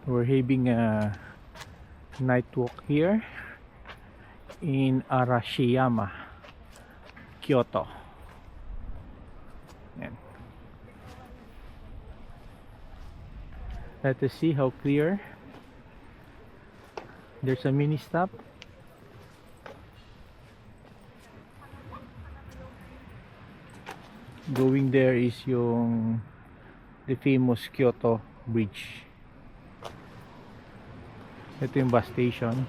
We're having a night walk here in Arashiyama, Kyoto. Yan. Let us see how clear. There's a mini stop. Going there is yung the famous Kyoto Bridge. Ito yung bus station.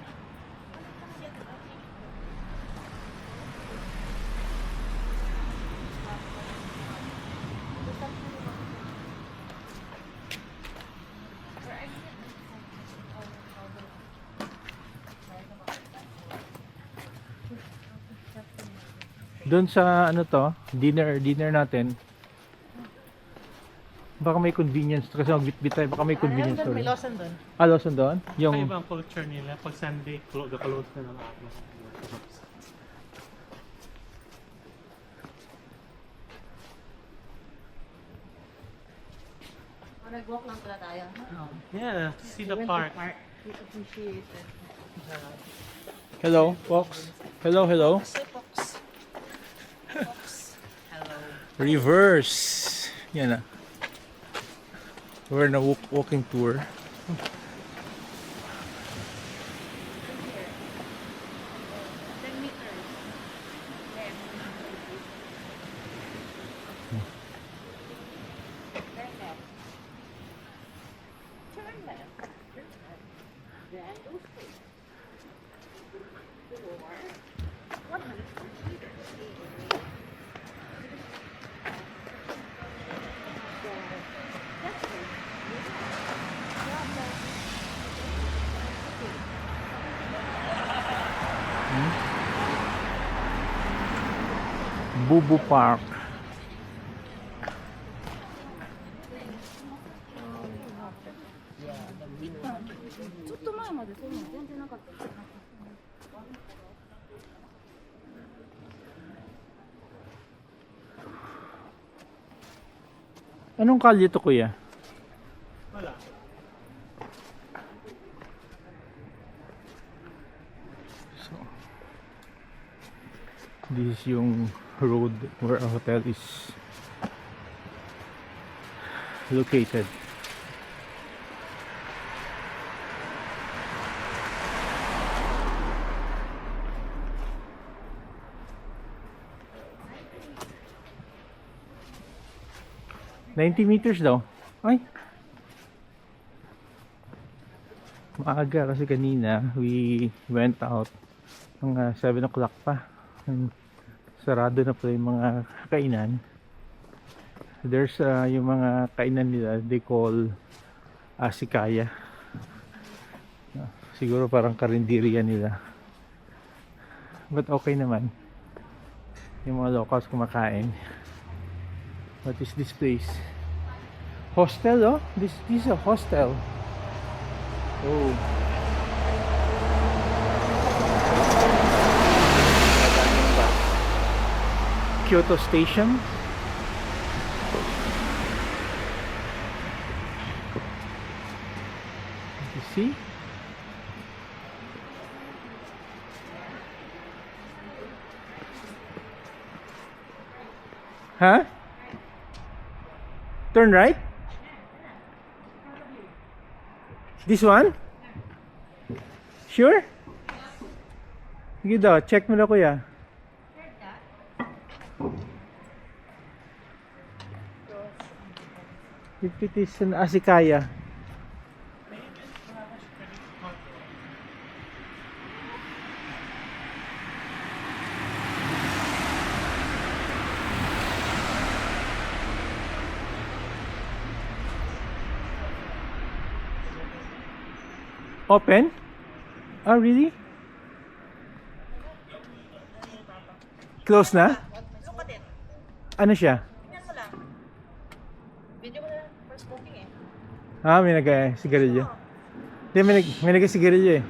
Doon sa ano to, dinner natin. Baka may convenience kasi magbitbit tayo, baka may convenience store. May Lawson doon. Ah, Lawson doon? Yung Yung ibang culture nila, pag Sunday, close na ng araw. Nag-walk lang pala tayo. Yeah, see the park. We appreciate it. hello, folks. Hello. Say Fox. Hello. Reverse. Yan na. We're in a walking tour. 10 meters. Turn left. Then go straight. 100 meters. Bubu Park. Anong kalye to, kuya? Wala. So, this is yung road where our hotel is located. $90 meters daw. Ay, maaga kasi kanina we went out mga 7 o'clock pa. Sarado na pala yung mga kainan. There's yung mga kainan nila they call asikaya. Siguro parang karinderya nila, but okay naman yung mga locals kumakain. What is this place? Hostel, oh? This is a hostel. Oh. Kyoto Station. You see? Huh? Turn right? This one? Sure? Sige daw, check mo na, kuya. If it is an asikaya. Open? Oh, really? Close na? Look at it. Ano siya? Tingnan mo lang. Video mo na for smoking eh. Ah, may nag-sigarilyo. Hindi, may nag-sigarilyo eh.